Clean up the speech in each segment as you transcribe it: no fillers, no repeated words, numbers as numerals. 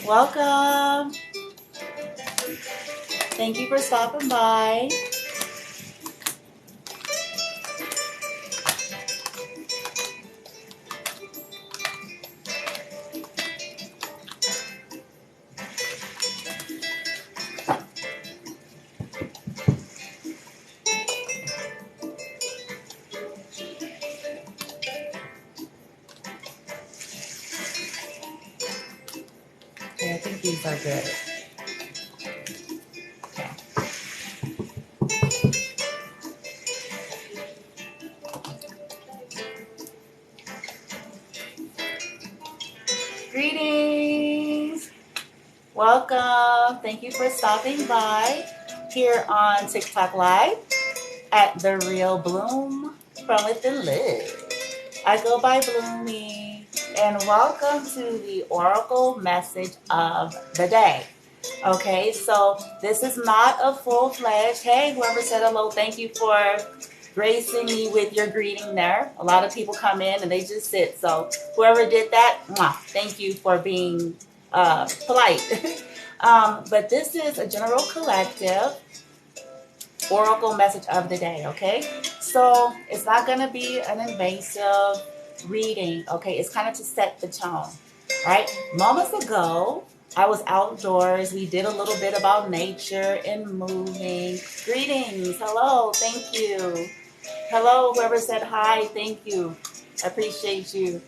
Welcome. Thank you for stopping by. Okay, I think these are good. Greetings. Welcome. Thank you for stopping by here on TikTok Live at The Real Bloom from Within Live. I go by Bloomy, and welcome to the Oracle message of the day. Okay, so this is not a full-fledged, hey, whoever said hello, thank you for gracing me with your greeting there. A lot of people come in and they just sit. So whoever did that, thank you for being polite. But this is a general collective Oracle message of the day, okay? So it's not going to be an invasive reading, okay? It's kind of to set the tone, all right? Moments ago, I was outdoors. We did a little bit about nature and moving. Greetings. Hello. Thank you. Hello, whoever said hi. Thank you. I appreciate you.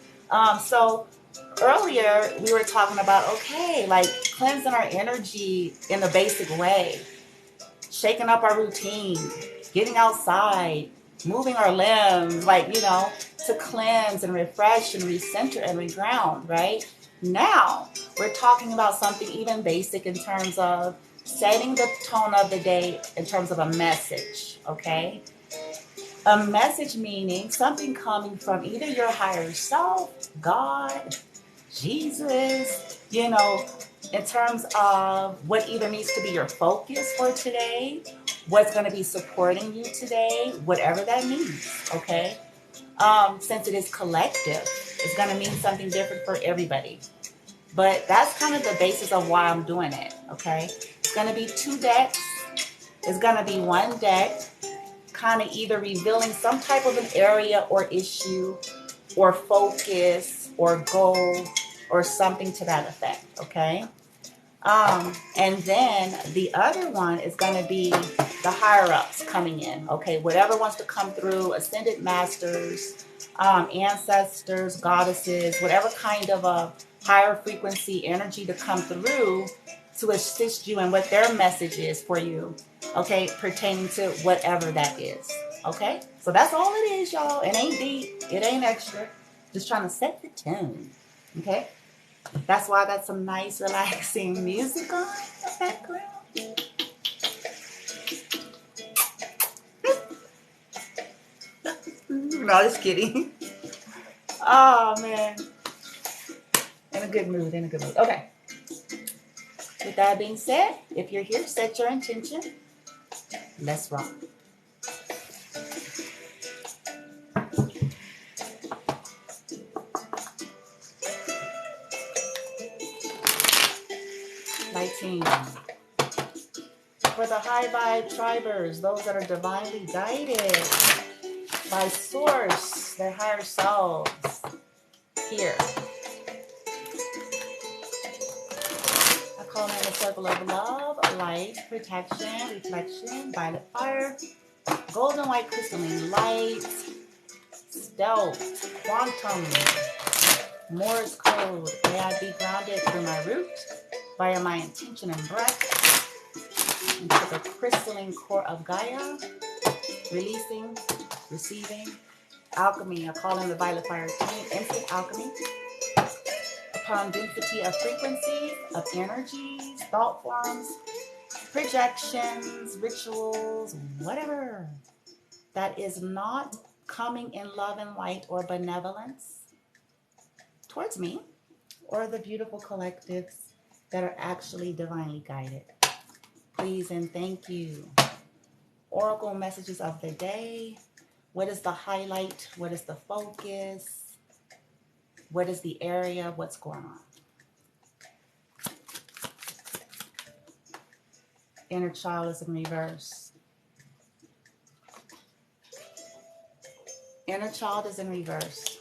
So earlier we were talking about, okay, like cleansing our energy in a basic way, shaking up our routine, getting outside, moving our limbs, like, to cleanse and refresh and recenter and reground, right? Now, we're talking about something even basic in terms of setting the tone of the day in terms of a message, okay? A message meaning something coming from either your higher self, God, Jesus, in terms of what either needs to be your focus for today, what's going to be supporting you today, whatever that means, okay? Since it is collective, it's going to mean something different for everybody. But that's kind of the basis of why I'm doing it, okay? It's going to be 2 decks. It's going to be 1 deck, kind of either revealing some type of an area or issue or focus or goal or something to that effect, okay? And then the other one is going to be the higher-ups coming in, okay? Whatever wants to come through, ascended masters, ancestors, goddesses, whatever kind of a higher frequency energy to come through to assist you in what their message is for you, okay, pertaining to whatever that is, okay? So that's all it is, y'all. It ain't deep. It ain't extra. Just trying to set the tone, okay? That's why I got some nice, relaxing music on in the background. No, just kidding. Oh, man. In a good mood, Okay. With that being said, if you're here, set your intention. Let's rock. Lighting. For the high vibe tribers, those that are divinely guided by source, their higher selves, here. I call in a circle of love, light, protection, reflection, violet fire, golden white crystalline light, stealth, quantum, Morse code. May I be grounded through my root via my intention and breath into the crystalline core of Gaia, releasing, receiving, alchemy. I call in the violet fire team, instant alchemy. Upon density of frequencies, of energies, thought forms, projections, rituals, whatever that is not coming in love and light or benevolence towards me or the beautiful collectives that are actually divinely guided. Please and thank you. Oracle messages of the day. What is the highlight? What is the focus? What is the area? What's going on? Inner child is in reverse. Inner child is in reverse.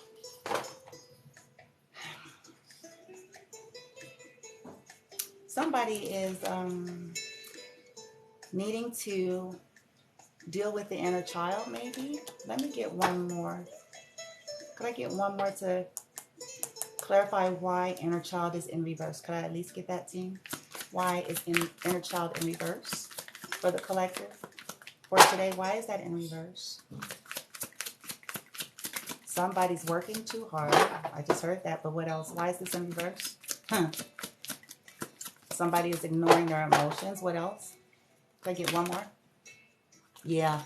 Somebody is needing to deal with the inner child, maybe. Let me get one more. Could I get one more to clarify why inner child is in reverse? Could I at least get that, team? Why is inner child in reverse for the collective for today? Why is that in reverse? Somebody's working too hard. I just heard that, but what else? Why is this in reverse? Somebody is ignoring their emotions. What else? Could I get one more? Yeah.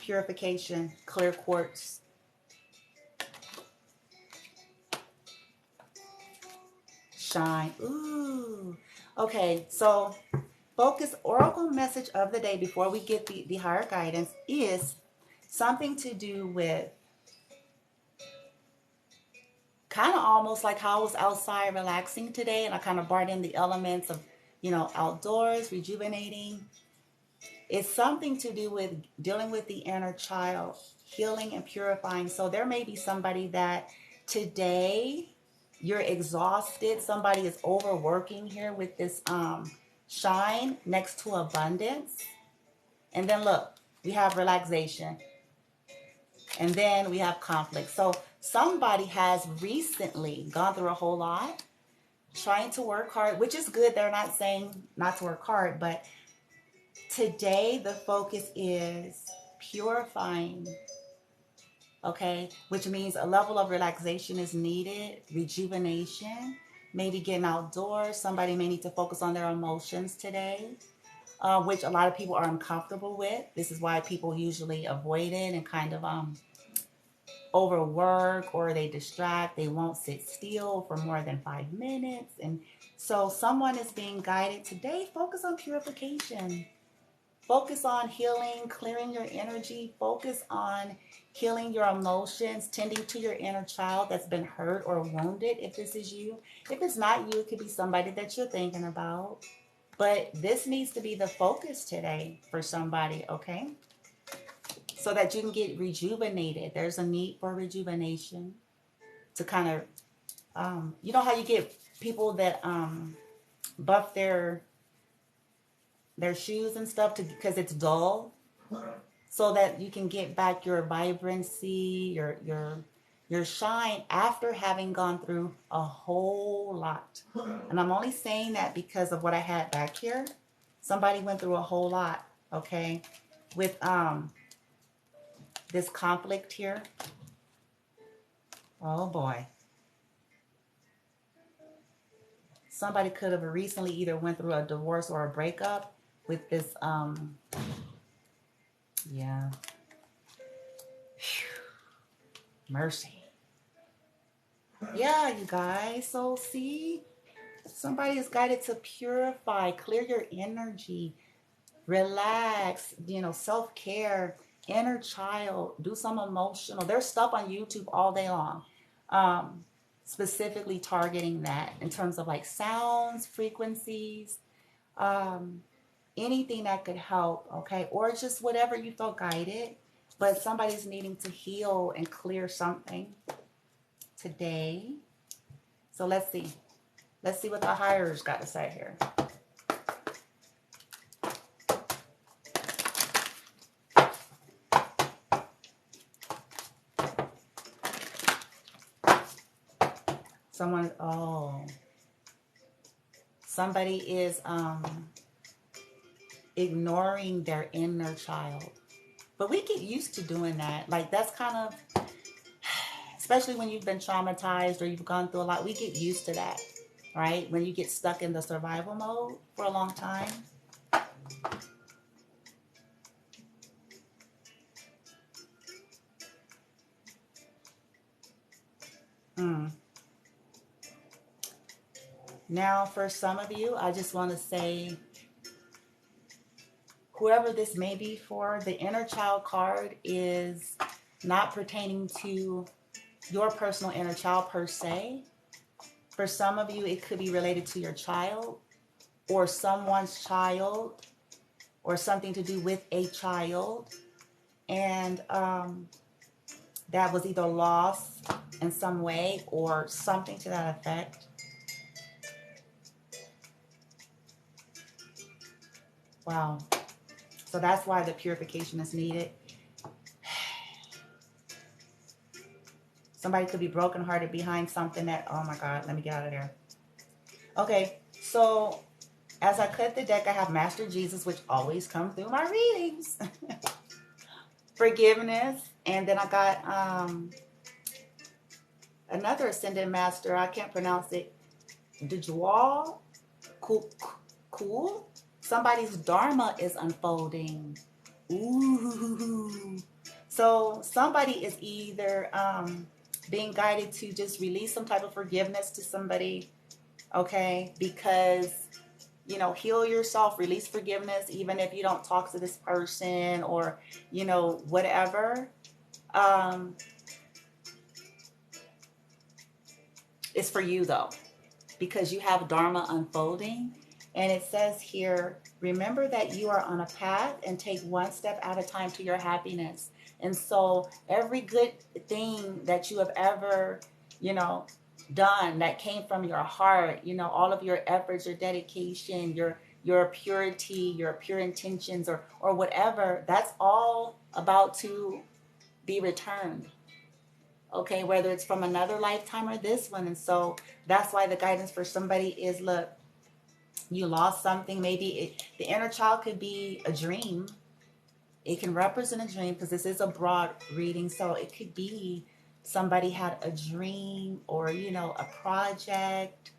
Purification, clear quartz. Shine. Ooh. Okay, so focus oracle message of the day before we get the higher guidance is something to do with kind of almost like how I was outside relaxing today, and I kind of brought in the elements of, outdoors, rejuvenating. It's something to do with dealing with the inner child, healing and purifying. So there may be somebody that today you're exhausted. Somebody is overworking here with this shine next to abundance. And then look, we have relaxation. And then we have conflict. So somebody has recently gone through a whole lot, trying to work hard, which is good. They're not saying not to work hard, but today the focus is purifying, okay? Which means a level of relaxation is needed, rejuvenation, maybe getting outdoors. Somebody may need to focus on their emotions today, which a lot of people are uncomfortable with. This is why people usually avoid it and kind of overwork, or they distract. They won't sit still for more than 5 minutes. And so someone is being guided today. Focus on purification. Focus on healing, clearing your energy. Focus on healing your emotions, tending to your inner child that's been hurt or wounded, if this is you. If it's not you, it could be somebody that you're thinking about. But this needs to be the focus today for somebody, okay? So that you can get rejuvenated. There's a need for rejuvenation to kind of, you know how you get people that buff their shoes and stuff because it's dull, so that you can get back your vibrancy, your shine after having gone through a whole lot. And I'm only saying that because of what I had back here. Somebody went through a whole lot, okay, with this conflict here. Oh boy. Somebody could have recently either went through a divorce or a breakup with this, yeah. Mercy. Yeah, you guys. So see, somebody is guided to purify, clear your energy, relax, self-care, inner child, do some emotional. There's stuff on YouTube all day long, specifically targeting that in terms of like sounds, frequencies, anything that could help, okay? Or just whatever you felt guided, but somebody's needing to heal and clear something today. So let's see. Let's see what the higher's got to say here. Somebody is ignoring their inner child. But we get used to doing that. Like, that's kind of, especially when you've been traumatized or you've gone through a lot, we get used to that, right? When you get stuck in the survival mode for a long time. Now, for some of you, I just want to say, whoever this may be for, the inner child card is not pertaining to your personal inner child per se. For some of you, it could be related to your child, or someone's child, or something to do with a child, and that was either lost in some way or something to that effect. Wow. So that's why the purification is needed. Somebody could be brokenhearted behind something that, oh my God, let me get out of there. Okay, so as I cut the deck, I have Master Jesus, which always comes through my readings. Forgiveness. And then I got another Ascended Master. I can't pronounce it. Dejwal. Cool. Somebody's Dharma is unfolding. Ooh. So somebody is either being guided to just release some type of forgiveness to somebody, okay? Because, you know, heal yourself, release forgiveness, even if you don't talk to this person or, you know, whatever. It's for you, though, because you have Dharma unfolding. And it says here, remember that you are on a path and take one step at a time to your happiness. And so every good thing that you have ever, you know, done that came from your heart, you know, all of your efforts, your dedication, your purity, your pure intentions, or whatever, that's all about to be returned. Okay, whether it's from another lifetime or this one. And so that's why the guidance for somebody is, look, you lost something. Maybe the inner child could be a dream. It can represent a dream because this is a broad reading. So it could be somebody had a dream or, you know, a project.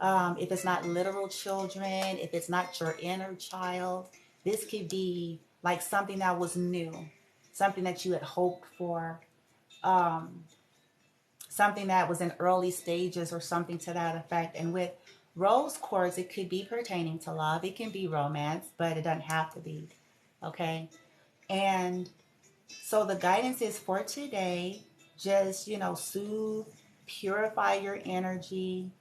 If it's not literal children, if it's not your inner child, this could be like something that was new, something that you had hoped for, something that was in early stages or something to that effect. And with rose quartz, it could be pertaining to love. It can be romance, but it doesn't have to be. Okay. And so the guidance is for today, just, you know, soothe, purify your energy.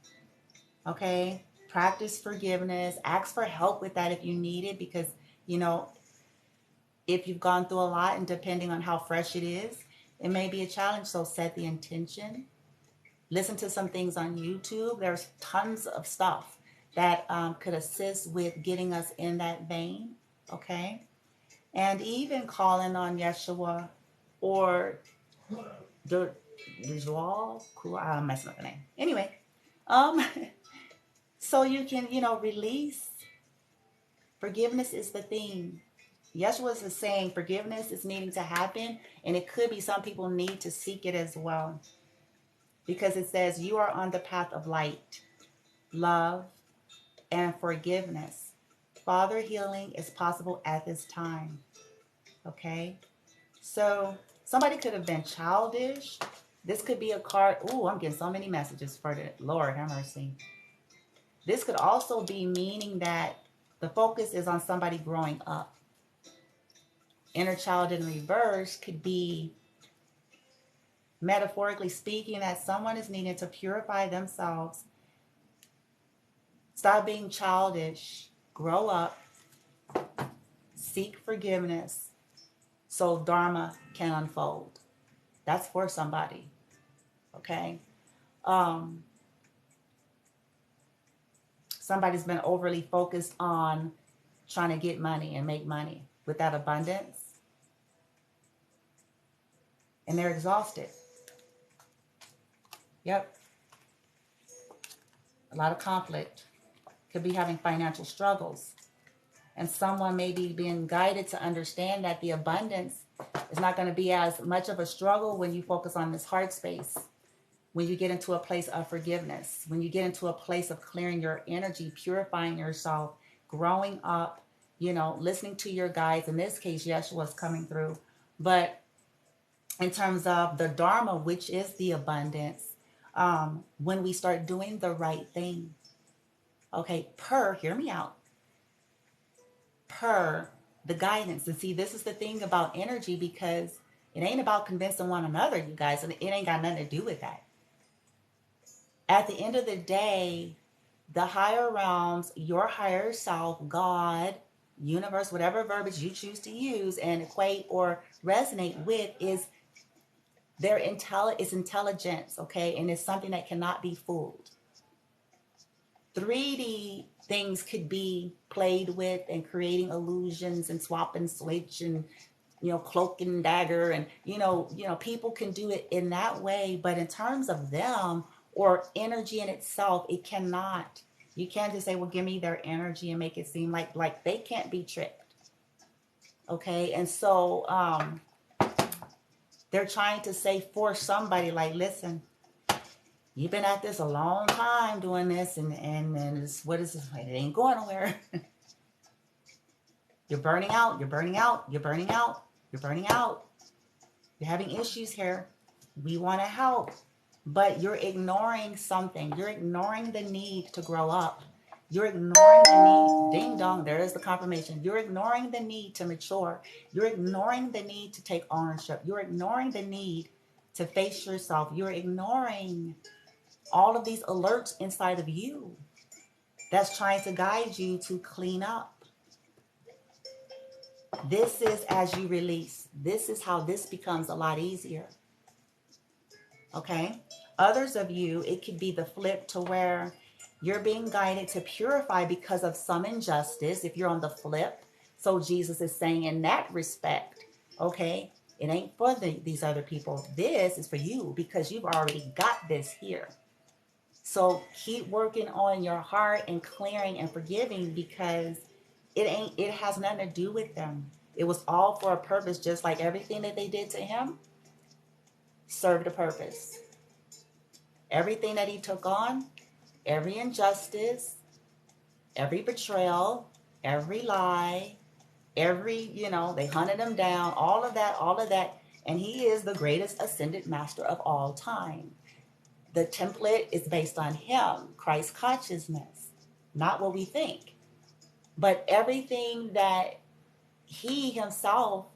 Okay. Practice forgiveness. Ask for help with that if you need it, because, you know, if you've gone through a lot and depending on how fresh it is, it may be a challenge. So set the intention. Listen to some things on YouTube. There's tons of stuff that could assist with getting us in that vein, okay? And even calling on Yeshua or the Joel, cool, I'm messing up the name. Anyway, so you can, you know, release. Forgiveness is the thing. Yeshua is saying forgiveness is needing to happen, and it could be some people need to seek it as well. Because it says you are on the path of light, love, and forgiveness. Father, healing is possible at this time. Okay? So somebody could have been childish. This could be a card. Ooh, I'm getting so many messages for the Lord. Have mercy. This could also be meaning that the focus is on somebody growing up. Inner child in reverse could be, metaphorically speaking, that someone is needing to purify themselves. Stop being childish. Grow up. Seek forgiveness so Dharma can unfold. That's for somebody. Okay? Somebody's been overly focused on trying to get money and make money with that abundance. And they're exhausted. Yep. A lot of conflict. Could be having financial struggles. And someone may be being guided to understand that the abundance is not going to be as much of a struggle when you focus on this heart space. When you get into a place of forgiveness. When you get into a place of clearing your energy, purifying yourself, growing up, you know, listening to your guides. In this case, Yeshua is coming through. But in terms of the Dharma, which is the abundance, when we start doing the right thing, okay, hear me out, per the guidance. And see, this is the thing about energy, because it ain't about convincing one another, you guys, and it ain't got nothing to do with that. At the end of the day, The higher realms, your higher self, God, universe, whatever verbiage you choose to use and equate or resonate with, is their intelligence, okay? And it's something that cannot be fooled. 3D things could be played with and creating illusions and swap and switch and, cloak and dagger, and people can do it in that way, but in terms of them or energy in itself, it cannot. You can't just say, well, give me their energy and make it seem like they can't be tricked. Okay, and so they're trying to say for somebody, like, listen, you've been at this a long time doing this, and it's, what is this? It ain't going nowhere. You're burning out. You're burning out. You're burning out. You're burning out. You're having issues here. We want to help, but you're ignoring something. You're ignoring the need to grow up. You're ignoring the need. Ding dong, there is the confirmation. You're ignoring the need to mature. You're ignoring the need to take ownership. You're ignoring the need to face yourself. You're ignoring all of these alerts inside of you that's trying to guide you to clean up. This is as you release. This is how this becomes a lot easier. Okay? Others of you, it could be the flip to where you're being guided to purify because of some injustice, if you're on the flip. So Jesus is saying in that respect, okay, it ain't for these other people. This is for you because you've already got this here. So keep working on your heart and clearing and forgiving, because it has nothing to do with them. It was all for a purpose, just like everything that they did to him served a purpose. Everything that he took on, every injustice, every betrayal, every lie, they hunted him down, all of that. And he is the greatest ascended master of all time. The template is based on him, Christ consciousness, not what we think. But everything that he himself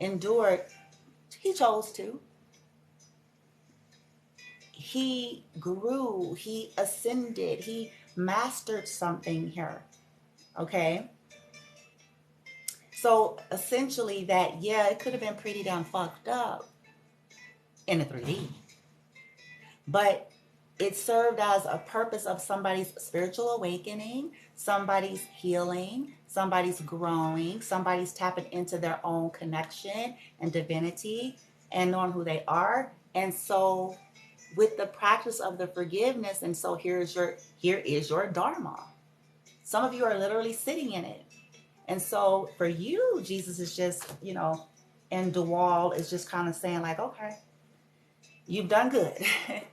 endured, he chose to. He grew, he ascended, he mastered something here. Okay? So essentially that, it could have been pretty damn fucked up in the 3D. But it served as a purpose of somebody's spiritual awakening, somebody's healing, somebody's growing, somebody's tapping into their own connection and divinity and knowing who they are. And so with the practice of the forgiveness, and so here is your dharma. Some of you are literally sitting in it. And so for you, Jesus is just, and DeWall is just kind of saying like, okay, you've done good.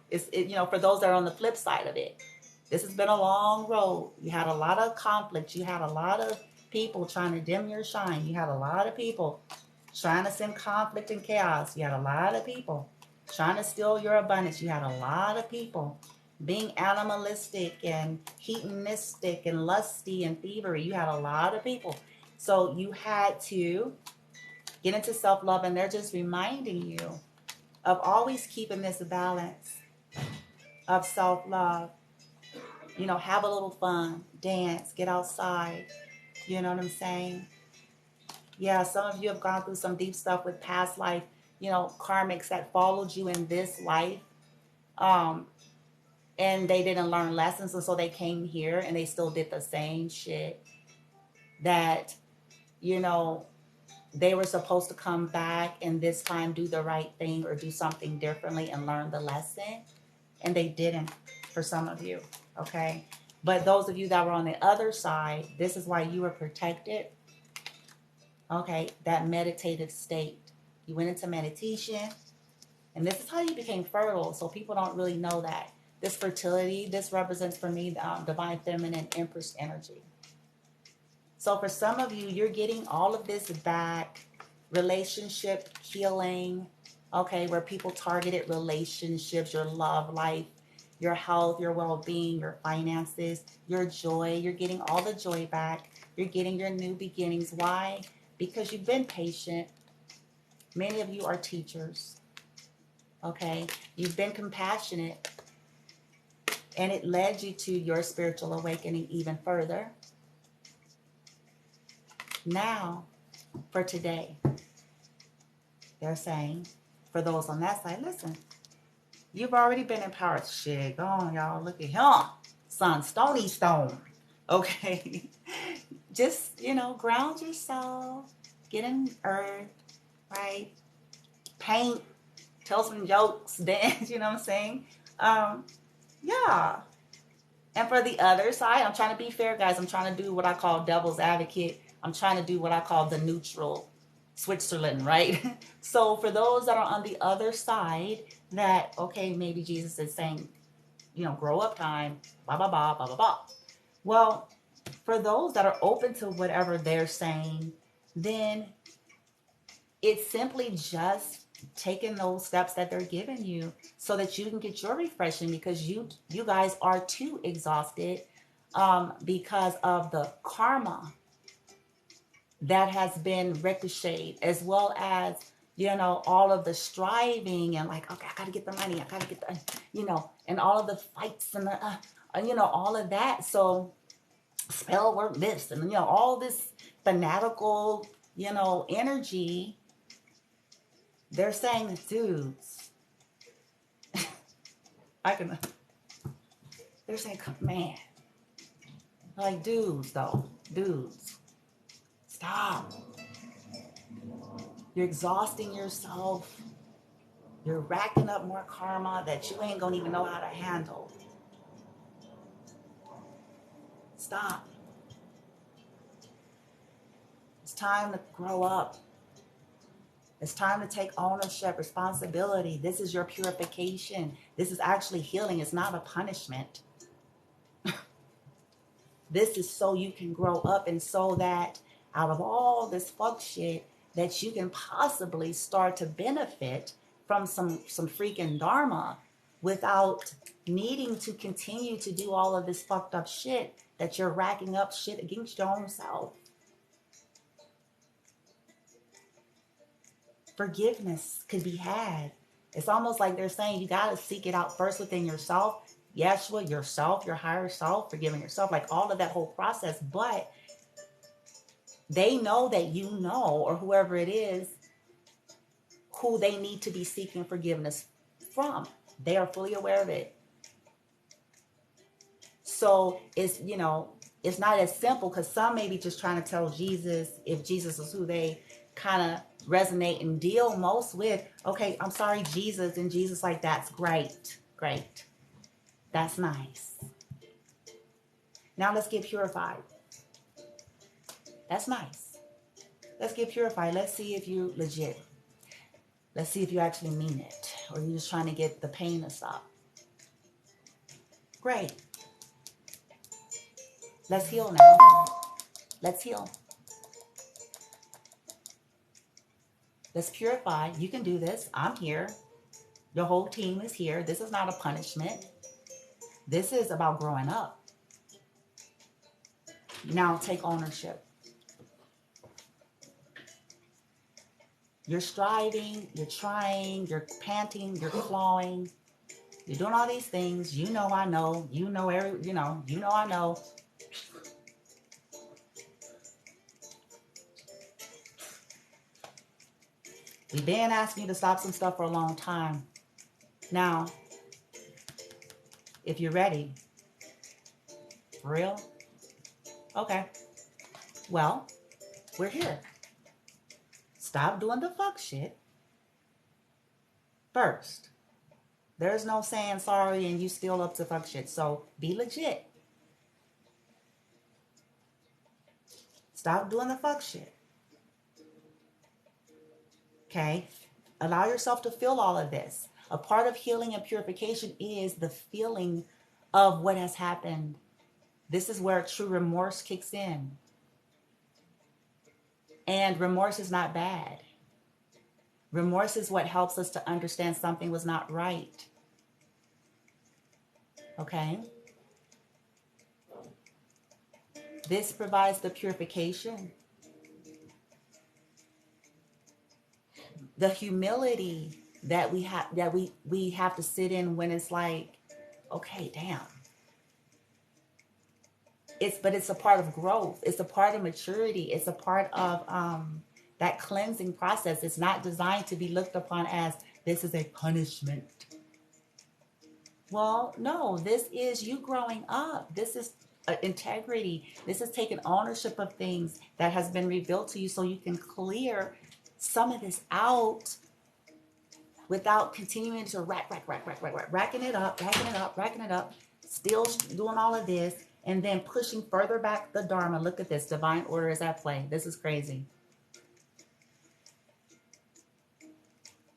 For those that are on the flip side of it, this has been a long road. You had a lot of conflict. You had a lot of people trying to dim your shine. You had a lot of people trying to send conflict and chaos. You had a lot of people trying to steal your abundance. You had a lot of people being animalistic and hedonistic and lusty and thievery. You had a lot of people. So you had to get into self-love, and they're just reminding you of always keeping this balance of self-love. Have a little fun, dance, get outside. You know what I'm saying? Yeah, some of you have gone through some deep stuff with past life, karmics that followed you in this life. And they didn't learn lessons, and so they came here and they still did the same shit that, they were supposed to come back and this time do the right thing or do something differently and learn the lesson. And they didn't, for some of you, okay? But those of you that were on the other side, this is why you were protected, okay? That meditative state. You went into meditation, and this is how you became fertile. So people don't really know that. This fertility, this represents for me divine feminine empress energy. So for some of you, you're getting all of this back. Relationship healing, okay, where people targeted relationships, your love life, your health, your well-being, your finances, your joy. You're getting all the joy back. You're getting your new beginnings. Why? Because you've been patient. Many of you are teachers, okay? You've been compassionate. and it led you to your spiritual awakening even further. Now, for today, they're saying, for those on that side, listen, you've already been empowered. Shit, go on, y'all. Look at him. Son, stony stone. Okay? Just, ground yourself. Get in earth, right? Paint. Tell some jokes. Dance, you know what I'm saying? Yeah. And for the other side, I'm trying to be fair, guys. I'm trying to do what I call devil's advocate. I'm trying to do what I call the neutral Switzerland, right? So for those that are on the other side, that, okay, maybe Jesus is saying, grow up time, blah, blah, blah, blah, blah, blah. Well, for those that are open to whatever they're saying, then it's simply just taking those steps that they're giving you so that you can get your refreshing, because you guys are too exhausted because of the karma that has been ricocheted, as well as all of the striving and like, okay, I gotta get the money, I gotta get the and all of the fights and the all of that. So spell work this and all this fanatical energy. They're saying, dudes, they're saying, man, like, dudes, stop. You're exhausting yourself. You're racking up more karma that you ain't gonna even know how to handle. Stop. It's time to grow up. It's time to take ownership, responsibility. This is your purification. This is actually healing. It's not a punishment. This is so you can grow up, and so that out of all this fuck shit, that you can possibly start to benefit from some freaking dharma without needing to continue to do all of this fucked up shit that you're racking up shit against your own self. Forgiveness could be had. It's almost like they're saying you got to seek it out first within yourself. Yeshua, yourself, your higher self, forgiving yourself, like all of that whole process. But they know that or whoever it is, who they need to be seeking forgiveness from. They are fully aware of it. So it's, it's not as simple, because some may be just trying to tell Jesus, if Jesus is who they kind of resonate and deal most with, okay, I'm sorry, Jesus. And Jesus like, that's great. That's nice. Now let's get purified. That's nice. Let's get purified. Let's see if you legit. Let's see if you actually mean it, or you're just trying to get the pain to stop. Great. Let's heal now. Let's heal. Let's purify. You can do this. I'm here. Your whole team is here. This is not a punishment. This is about growing up. Now take ownership. You're striving, you're trying, you're panting, you're clawing. You're doing all these things. I know. I know. We've been asking you to stop some stuff for a long time. Now, if you're ready, for real? Okay. Well, we're here. Stop doing the fuck shit first. There's no saying sorry and you still up to fuck shit. So be legit. Stop doing the fuck shit. Okay? Allow yourself to feel all of this. A part of healing and purification is the feeling of what has happened. This is where true remorse kicks in. And remorse is not bad. Remorse is what helps us to understand something was not right. Okay? This provides the purification. The humility that we have to sit in when it's like, okay, damn, it's a part of growth. It's a part of maturity. It's a part of that cleansing process. It's not designed to be looked upon as this is a punishment. Well, no, this is you growing up. This is integrity. This is taking ownership of things that has been revealed to you so you can clear some of this out without continuing to racking it up, still doing all of this, and then pushing further back the Dharma. Look at this. Divine order is at play. This is crazy.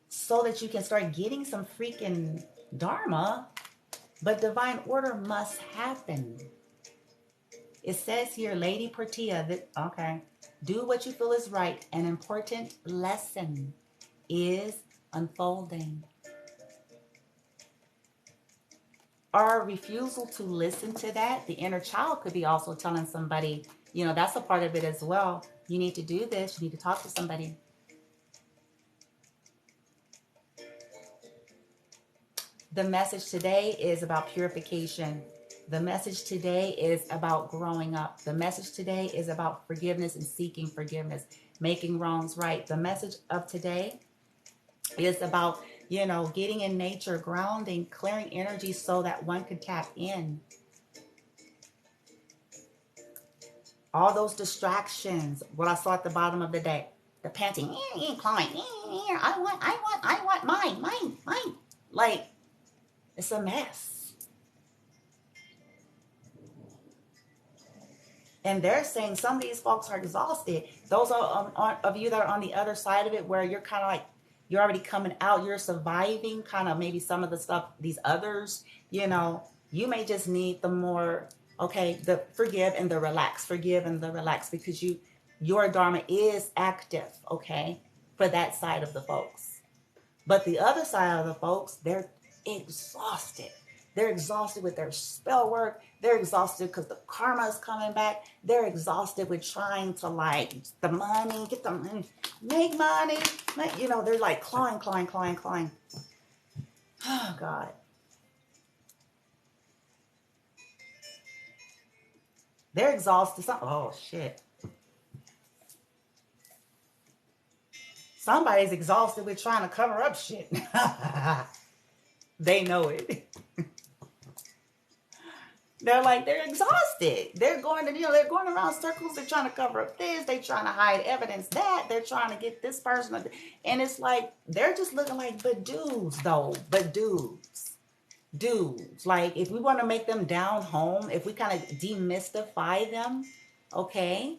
So that you can start getting some freaking Dharma, but divine order must happen. It says here, Lady Portia, that, okay, do what you feel is right. An important lesson is unfolding. Our refusal to listen to that, the inner child could be also telling somebody, you know, that's a part of it as well. You need to do this. You need to talk to somebody. The message today is about purification. The message today is about growing up. The message today is about forgiveness and seeking forgiveness, making wrongs right. The message of today is about, you know, getting in nature, grounding, clearing energy so that one can tap in. All those distractions, what I saw at the bottom of the day, the panting, clawing, I want mine. Like, it's a mess. And they're saying some of these folks are exhausted. Those of you that are on the other side of it, where you're kind of like, you're already coming out, you're surviving kind of maybe some of the stuff, these others, you know, you may just need the more, okay, the forgive and the relax, because your Dharma is active, okay, for that side of the folks. But the other side of the folks, they're exhausted. They're exhausted with their spell work. They're exhausted because the karma is coming back. They're exhausted with trying to, like, the money, get the money, make money. You know, they're like clawing. Oh, God. They're exhausted. Oh, shit. Somebody's exhausted with trying to cover up shit. They know it. They're like, they're exhausted. They're going to, you know, they're going around circles. They're trying to cover up this. They're trying to hide evidence that. They're trying to get this person. And it's like, they're just looking like, but dudes, though. But dudes. Like, if we want to make them down home, if we kind of demystify them, okay?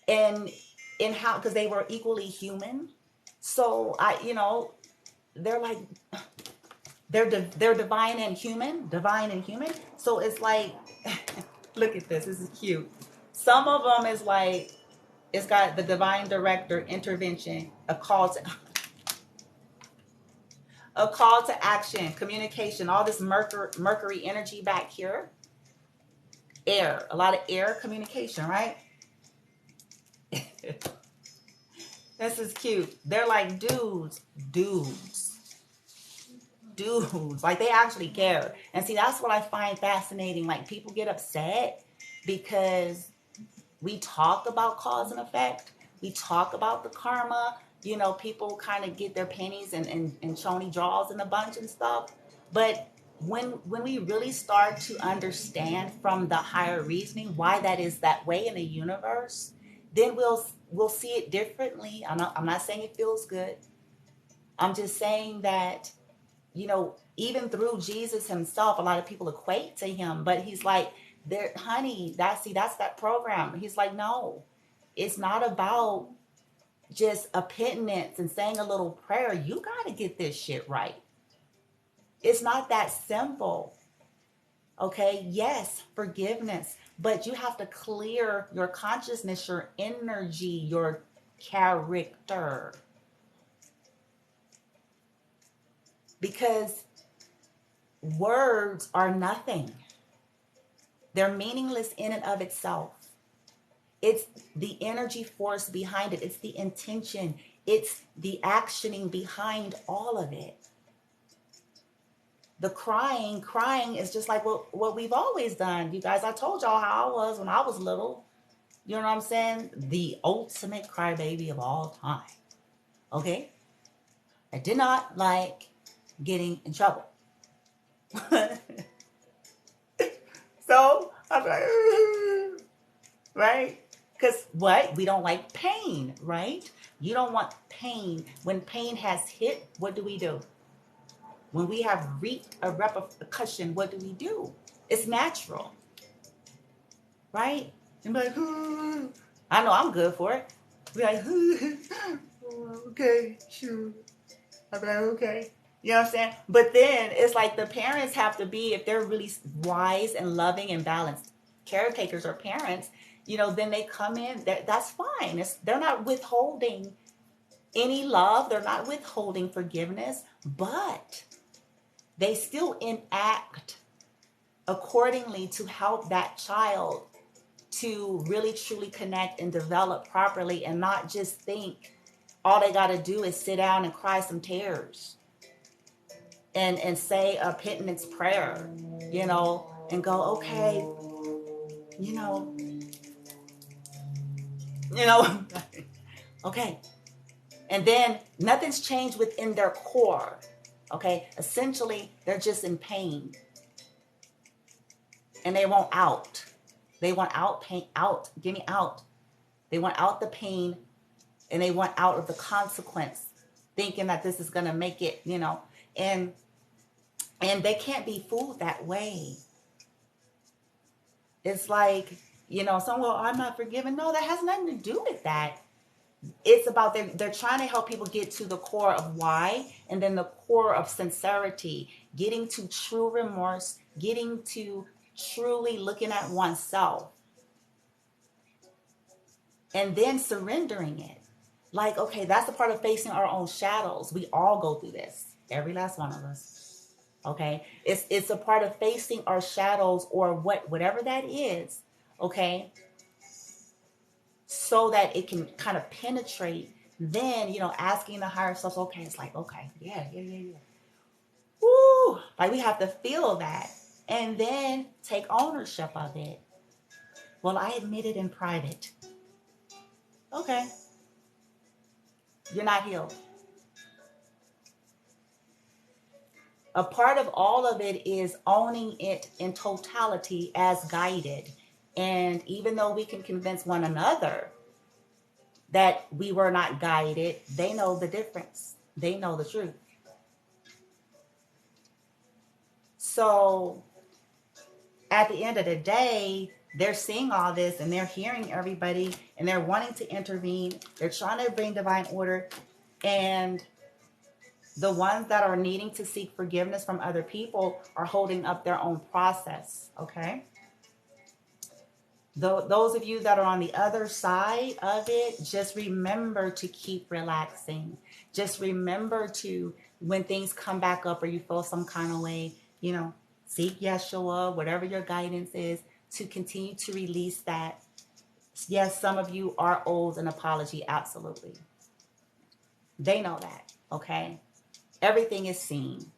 And in how, because they were equally human. So, they're like... They're divine and human. So it's like, look at this. This is cute. Some of them is like, it's got the divine director intervention, a call to action, communication, all this Mercury energy back here. Air, a lot of air communication, right? This is cute. They're like dudes. Like, they actually care. And see, that's what I find fascinating. Like, people get upset because we talk about cause and effect. We talk about the karma. You know, people kind of get their pennies and chony jaws in a bunch and stuff. But when we really start to understand from the higher reasoning why that is that way in the universe, then we'll see it differently. I'm not saying it feels good. I'm just saying that, you know, even through Jesus himself, a lot of people equate to him, but he's like, honey, that's that program. He's like, no, it's not about just a penitence and saying a little prayer. You got to get this shit right. It's not that simple. Okay. Yes. Forgiveness, but you have to clear your consciousness, your energy, your character. Because words are nothing. They're meaningless in and of itself. It's the energy force behind it. It's the intention. It's the actioning behind all of it. the crying is just like what we've always done. You guys, I told y'all how I was when I was little. You know what I'm saying? The ultimate crybaby of all time. Okay? I did not like getting in trouble. So I'm like, right? Because what? We don't like pain, right? You don't want pain. When pain has hit, what do we do? When we have reaped a repercussion, what do? It's natural, right? And be like, I know I'm good for it. Be like, okay, sure. I'm like, okay. You know what I'm saying? But then it's like the parents have to be, if they're really wise and loving and balanced caretakers or parents, you know, then they come in, that's fine. They're not withholding any love. They're not withholding forgiveness, but they still enact accordingly to help that child to really truly connect and develop properly, and not just think all they got to do is sit down and cry some tears and say a penitence prayer, you know, and go, okay, you know, okay. And then nothing's changed within their core. Okay. Essentially, they're just in pain. And they want out. They want out, pain, out. Give me out. They want out the pain, and they want out of the consequence, thinking that this is going to make it, you know, and they can't be fooled that way. It's like, you know, well, I'm not forgiven. No, that has nothing to do with that. It's about they're trying to help people get to the core of why, and then the core of sincerity, getting to true remorse, getting to truly looking at oneself, and then surrendering it. Like, okay, that's the part of facing our own shadows. We all go through this. Every last one of us. Okay? It's a part of facing our shadows, or whatever that is, okay? So that it can kind of penetrate. Then, you know, asking the higher self, okay, it's like, okay, yeah. Woo! Like, we have to feel that. And then take ownership of it. Well, I admit it in private. Okay. You're not healed. A part of all of it is owning it in totality as guided. And even though we can convince one another that we were not guided, they know the difference. They know the truth. So at the end of the day, they're seeing all this and they're hearing everybody and they're wanting to intervene. They're trying to bring divine order. And the ones that are needing to seek forgiveness from other people are holding up their own process, okay? Those of you that are on the other side of it, just remember to keep relaxing. Just remember to, when things come back up or you feel some kind of way, you know, seek Yeshua, whatever your guidance is, to continue to release that. Yes, some of you are owed an apology, absolutely. They know that, okay? Everything is seen.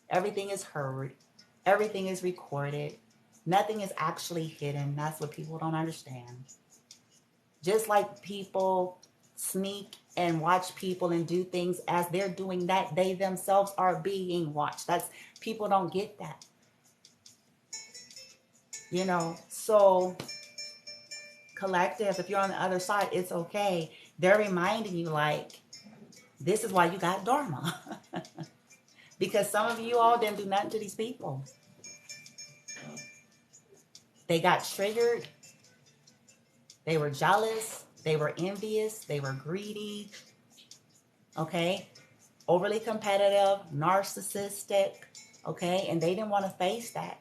Everything is heard. Everything is recorded. Nothing is actually hidden. That's what people don't understand. Just like people sneak and watch people and do things as they're doing that, they themselves are being watched. People don't get that. You know, so collective, if you're on the other side, it's okay. They're reminding you, like, this is why you got Dharma. Because some of you all didn't do nothing to these people. They got triggered. They were jealous. They were envious. They were greedy. Okay? Overly competitive, narcissistic. Okay? And they didn't want to face that.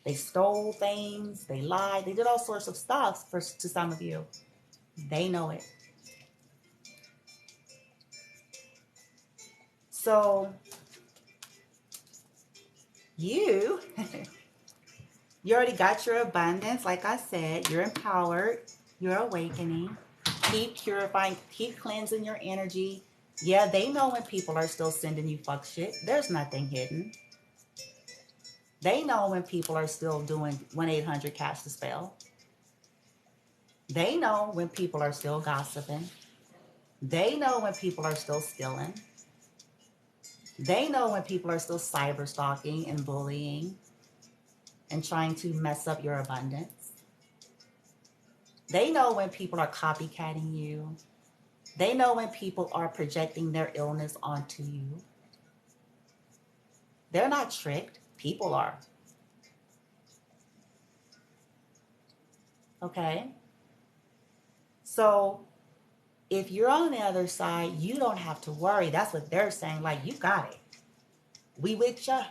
They stole things. They lied. They did all sorts of stuff to some of you. They know it. So, you already got your abundance. Like I said, you're empowered. You're awakening. Keep purifying. Keep cleansing your energy. Yeah, they know when people are still sending you fuck shit. There's nothing hidden. They know when people are still doing 1-800 catch the spell. They know when people are still gossiping. They know when people are still stealing. They know when people are still cyber stalking and bullying and trying to mess up your abundance. They know when people are copycatting you. They know when people are projecting their illness onto you. They're not tricked. People are. Okay? So if you're on the other side, you don't have to worry. That's what they're saying. Like, you got it. We with ya.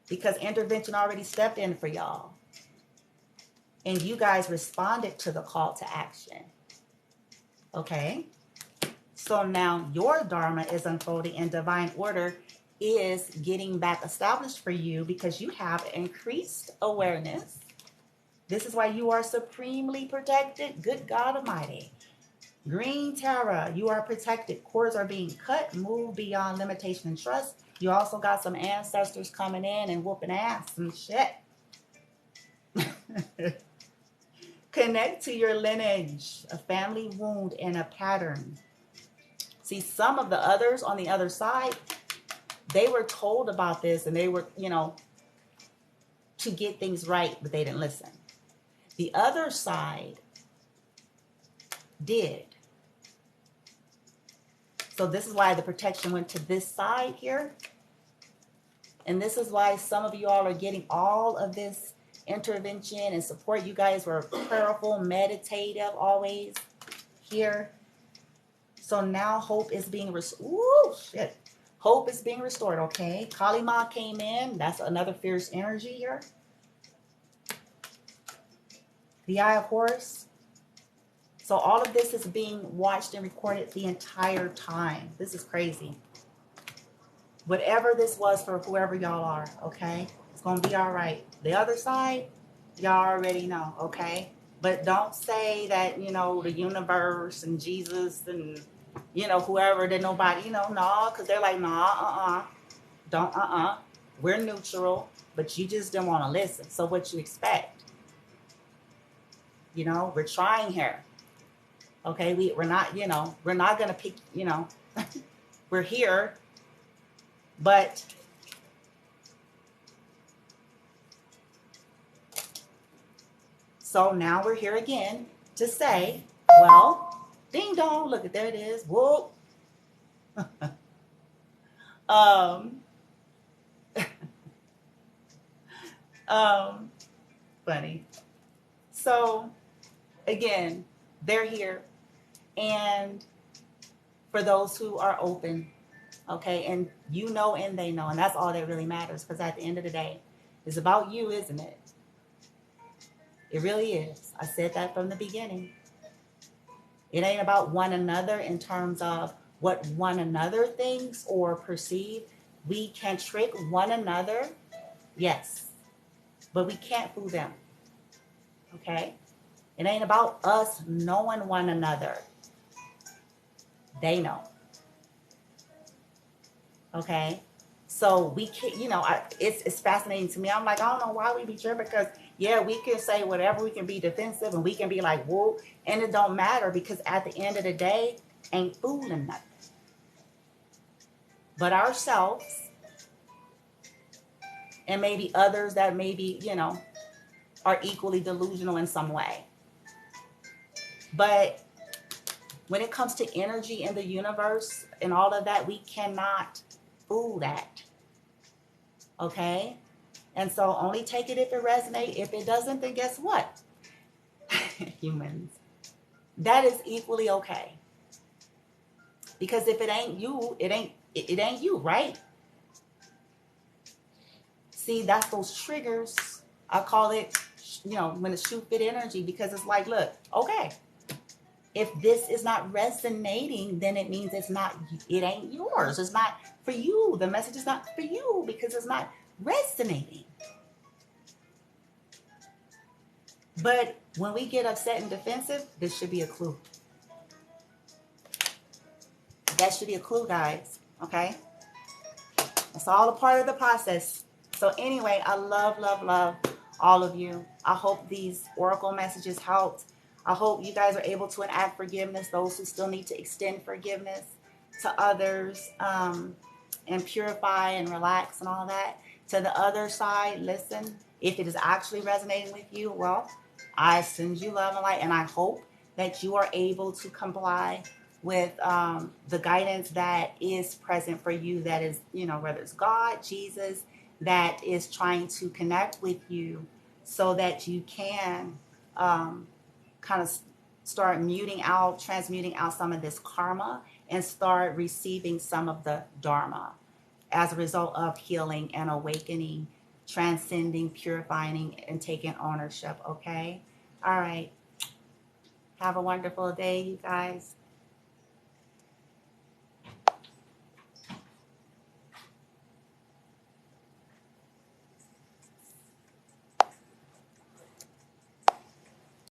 Because intervention already stepped in for y'all. And you guys responded to the call to action. Okay? So now your Dharma is unfolding and divine order is getting back established for you because you have increased awareness. This is why you are supremely protected. Good God Almighty. Green Tara, you are protected. Cords are being cut, moved beyond limitation and trust. You also got some ancestors coming in and whooping ass and shit. Connect to your lineage, a family wound, and a pattern. See, some of the others on the other side, they were told about this and they were, to get things right, but they didn't listen. The other side did. So this is why the protection went to this side here. And this is why some of you all are getting all of this intervention and support. You guys were prayerful, meditative, always here. So now hope is being restored. Ooh, shit. Hope is being restored, okay? Kali Ma came in. That's another fierce energy here. The Eye of Horus. So all of this is being watched and recorded the entire time. This is crazy. Whatever this was for whoever y'all are, okay? It's going to be all right. The other side, y'all already know, okay? But don't say that, the universe and Jesus and, whoever, that nobody, no, because they're like, nah, don't, we're neutral, but you just don't want to listen. So what you expect? We're trying here. Okay, we're not, we're not going to pick, we're here, but so now we're here again to say, well, ding dong, look at, there it is. Whoa. Funny. So again, they're here. And for those who are open, okay, and and they know, and that's all that really matters, because at the end of the day, it's about you, isn't it? It really is. I said that from the beginning. It ain't about one another in terms of what one another thinks or perceive. We can trick one another, yes, but we can't fool them, okay? It ain't about us knowing one another. They know. Okay? So we can, it's fascinating to me. I'm like, I don't know why we be tripping, because, yeah, we can say whatever, we can be defensive, and we can be like, whoa, and it don't matter, because at the end of the day, ain't fooling nothing but ourselves, and maybe others that maybe, are equally delusional in some way. But when it comes to energy in the universe and all of that, we cannot fool that. Okay? And so only take it if it resonates. If it doesn't, then guess what? Humans. That is equally okay. Because if it ain't you, it ain't you, right? See, that's those triggers. I call it, when it's shoot fit energy, because it's like, look, okay, if this is not resonating, then it means it ain't yours. It's not for you. The message is not for you because it's not resonating. But when we get upset and defensive, this should be a clue. That should be a clue, guys. Okay? It's all a part of the process. So anyway, I love, love, love all of you. I hope these oracle messages helped. I hope you guys are able to enact forgiveness, those who still need to extend forgiveness to others, and purify and relax and all that. To the other side, listen, if it is actually resonating with you, well, I send you love and light, and I hope that you are able to comply with the guidance that is present for you, that is, whether it's God, Jesus, that is trying to connect with you so that you can kind of start transmuting out some of this karma and start receiving some of the dharma as a result of healing and awakening, transcending, purifying, and taking ownership. Okay? All right. Have a wonderful day, you guys.